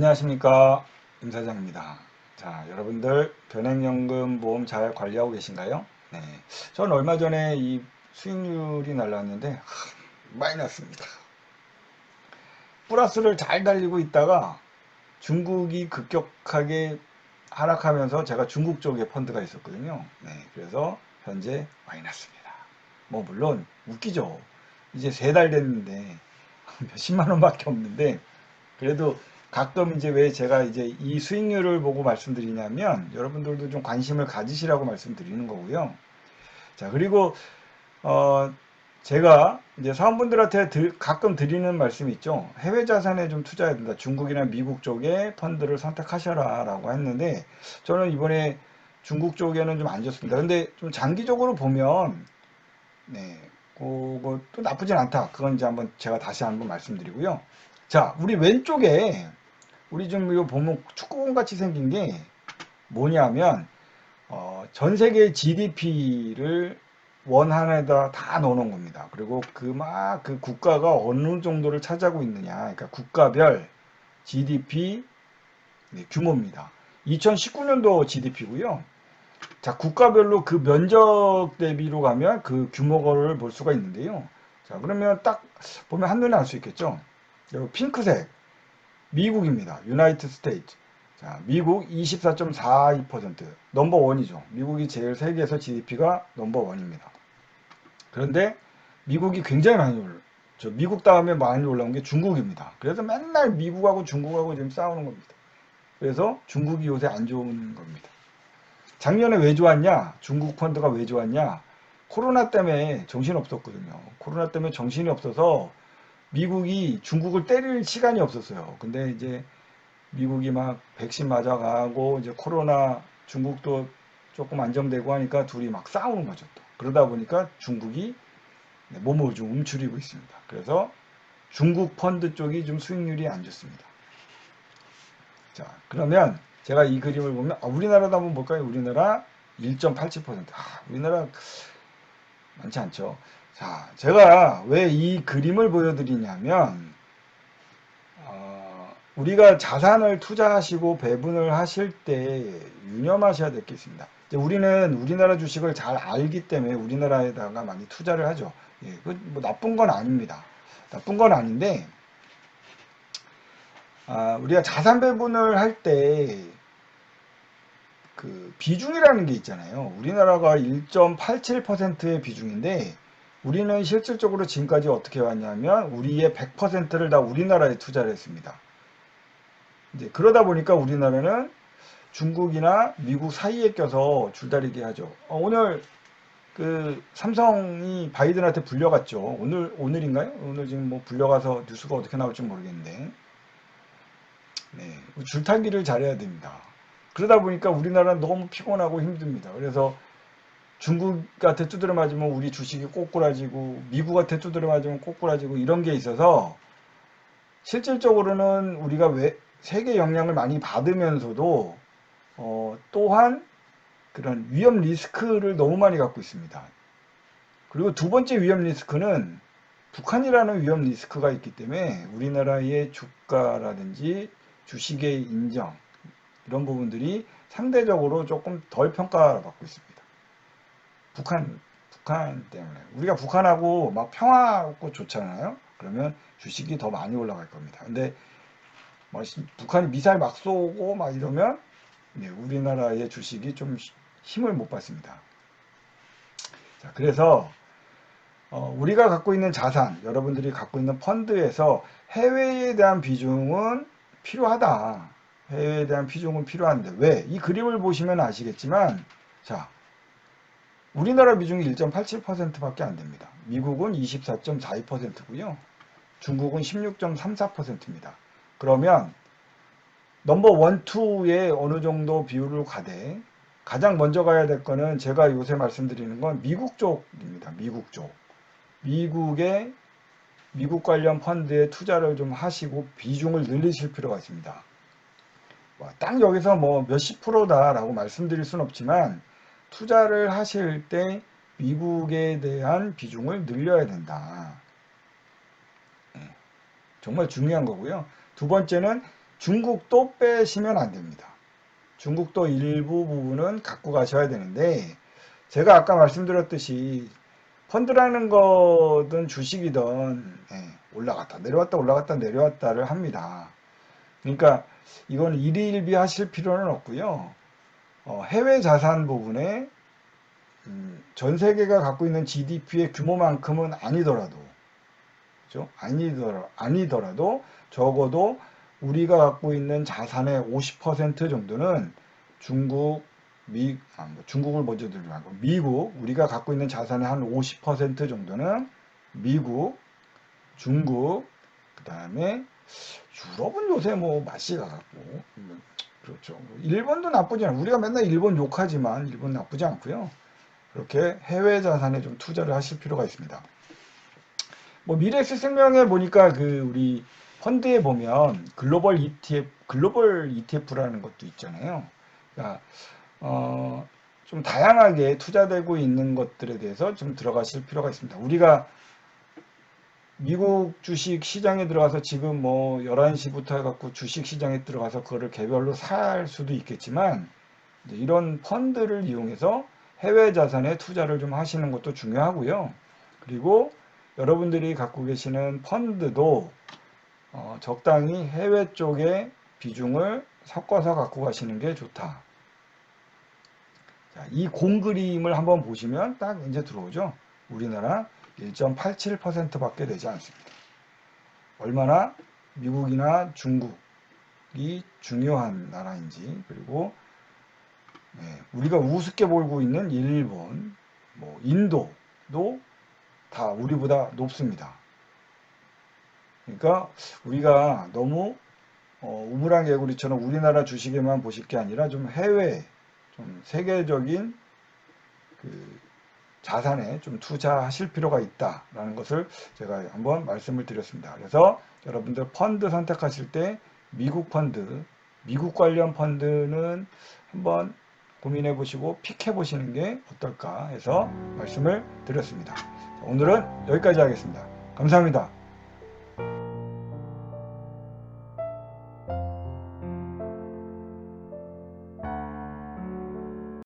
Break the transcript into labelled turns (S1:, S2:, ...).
S1: 안녕하십니까, 임 사장입니다. 자, 여러분들 변액연금 보험 잘 관리하고 계신가요? 네, 전 얼마 전에 이 수익률이 날랐는데 마이너스입니다. 플러스를 잘 달리고 있다가 중국이 급격하게 하락하면서 제가 중국 쪽에 펀드가 있었거든요. 네, 그래서 현재 마이너스입니다. 뭐 물론 웃기죠. 이제 3달 됐는데 몇십만 원밖에 없는데, 그래도 가끔 이제 왜 제가 이제 이 수익률을 보고 말씀드리냐면 여러분들도 좀 관심을 가지시라고 말씀드리는 거고요. 자, 그리고 어 제가 이제 사원분들한테 가끔 드리는 말씀이 있죠. 해외 자산에 좀 투자해야 된다. 중국이나 미국 쪽에 펀드를 선택하셔라라고 했는데, 저는 이번에 중국 쪽에는 좀 안 좋습니다. 근데 좀 장기적으로 보면 네, 그것도 나쁘진 않다. 그건 이제 한번 제가 다시 한번 말씀드리고요. 자, 우리 왼쪽에 우리 좀 이거 보면 축구공 같이 생긴 게 뭐냐면 전 세계 GDP를 원 하나에다 다 넣어놓은 겁니다. 그리고 그 국가가 어느 정도를 차지하고 있느냐, 그러니까 국가별 GDP 규모입니다. 2019년도 GDP고요. 자, 국가별로 그 면적 대비로 가면 그 규모를 볼 수가 있는데요. 자, 그러면 딱 보면 한눈에 알 수 있겠죠. 여기 핑크색 미국입니다. 유나이티드 스테이트. 자, 미국 24.42%. 넘버 원이죠. 미국이 제일 세계에서 GDP가 넘버 원입니다. 그런데 미국이 굉장히 많이 저 미국 다음에 많이 올라온 게 중국입니다. 그래서 맨날 미국하고 중국하고 지금 싸우는 겁니다. 그래서 중국이 요새 안 좋은 겁니다. 작년에 왜 좋았냐? 중국 펀드가 왜 좋았냐? 코로나 때문에 정신 없었거든요. 코로나 때문에 정신이 없어서 미국이 중국을 때릴 시간이 없었어요. 근데 이제 미국이 막 백신 맞아가고 이제 코로나 중국도 조금 안정되고 하니까 둘이 막 싸우는 거죠. 또. 그러다 보니까 중국이 몸을 좀 움츠리고 있습니다. 그래서 중국 펀드 쪽이 좀 수익률이 안 좋습니다. 자, 그러면 제가 이 그림을 보면 우리나라도 한번 볼까요? 우리나라 1.87%. 우리나라 많지 않죠. 자, 제가 왜 이 그림을 보여드리냐면 우리가 자산을 투자하시고 배분을 하실 때 유념하셔야 될 게 있습니다. 우리는 우리나라 주식을 잘 알기 때문에 우리나라에다가 많이 투자를 하죠. 예, 뭐 나쁜 건 아닙니다. 나쁜 건 아닌데, 우리가 자산 배분을 할 때 그 비중이라는 게 있잖아요. 우리나라가 1.87%의 비중인데, 우리는 실질적으로 지금까지 어떻게 왔냐면 우리의 100%를 다 우리나라에 투자를 했습니다. 이제 그러다 보니까 우리나라는 중국이나 미국 사이에 껴서 줄다리기 하죠. 오늘 그 삼성이 바이든한테 불려갔죠. 오늘인가요? 오늘 지금 뭐 불려가서 뉴스가 어떻게 나올지 모르겠는데, 네, 줄타기를 잘해야 됩니다. 그러다 보니까 우리나라는 너무 피곤하고 힘듭니다. 그래서 중국한테 두드려 맞으면 우리 주식이 꼬꾸라지고, 미국한테 두드려 맞으면 꼬꾸라지고, 이런 게 있어서 실질적으로는 우리가 세계 영향을 많이 받으면서도 또한 그런 위험 리스크를 너무 많이 갖고 있습니다. 그리고 두 번째 위험 리스크는 북한이라는 위험 리스크가 있기 때문에 우리나라의 주가라든지 주식의 인정, 이런 부분들이 상대적으로 조금 덜 평가받고 있습니다. 북한 때문에. 우리가 북한하고 막 평화롭고 좋잖아요. 그러면 주식이 더 많이 올라갈 겁니다. 근데 북한이 미사일 막 쏘고 막 이러면 우리나라의 주식이 좀 힘을 못 받습니다. 자, 그래서 우리가 갖고 있는 자산, 여러분들이 갖고 있는 펀드에서 해외에 대한 비중은 필요하다. 해외에 대한 비중은 필요한데 왜? 이 그림을 보시면 아시겠지만, 자, 우리나라 비중이 1.87%밖에 안 됩니다. 미국은 24.42%고요. 중국은 16.34%입니다. 그러면 넘버 1, 2에 어느 정도 비율을 가되, 가장 먼저 가야 될 거는 제가 요새 말씀드리는 건 미국 쪽입니다. 미국 쪽. 미국 관련 펀드에 투자를 좀 하시고 비중을 늘리실 필요가 있습니다. 딱 여기서 뭐 몇십 프로다라고 말씀드릴 수는 없지만, 투자를 하실 때 미국에 대한 비중을 늘려야 된다. 정말 중요한 거고요. 두 번째는 중국도 빼시면 안 됩니다. 중국도 일부 부분은 갖고 가셔야 되는데, 제가 아까 말씀드렸듯이 펀드라는 거든 주식이든 올라갔다 내려왔다 올라갔다 내려왔다를 합니다. 그러니까 이건 일희일비 하실 필요는 없고요. 해외 자산 부분에 전 세계가 갖고 있는 GDP의 규모만큼은 아니더라도, 그죠? 아니더라도 적어도 우리가 갖고 있는 자산의 50% 정도는 중국을 먼저 들고 미국, 우리가 갖고 있는 자산의 한 50% 정도는 미국, 중국, 그 다음에 유럽은 요새 뭐 맛이가 같고, 그렇죠. 일본도 나쁘지 않아요. 우리가 맨날 일본 욕하지만 일본 나쁘지 않고요. 그렇게 해외 자산에 좀 투자를 하실 필요가 있습니다. 뭐 미래에셋생명에 보니까 우리 펀드에 보면 글로벌 ETF라는 것도 있잖아요. 그러니까 좀 다양하게 투자되고 있는 것들에 대해서 좀 들어가실 필요가 있습니다. 우리가 미국 주식 시장에 들어가서 지금 뭐 11시부터 해갖고 주식 시장에 들어가서 그거를 개별로 살 수도 있겠지만, 이런 펀드를 이용해서 해외 자산에 투자를 좀 하시는 것도 중요하고요. 그리고 여러분들이 갖고 계시는 펀드도 적당히 해외 쪽에 비중을 섞어서 갖고 가시는 게 좋다. 자, 이 공그림을 한번 보시면 딱 이제 들어오죠. 우리나라 1.87% 밖에 되지 않습니다. 얼마나 미국이나 중국이 중요한 나라인지, 그리고 우리가 우습게 보고 있는 일본, 뭐 인도도 다 우리보다 높습니다. 그러니까 우리가 너무 우물안 개구리처럼 우리나라 주식에만 보실 게 아니라 좀 해외, 좀 세계적인 자산에 좀 투자하실 필요가 있다라는 것을 제가 한번 말씀을 드렸습니다. 그래서 여러분들 펀드 선택하실 때 미국 펀드, 미국 관련 펀드는 한번 고민해 보시고 픽해 보시는 게 어떨까 해서 말씀을 드렸습니다. 오늘은 여기까지 하겠습니다. 감사합니다.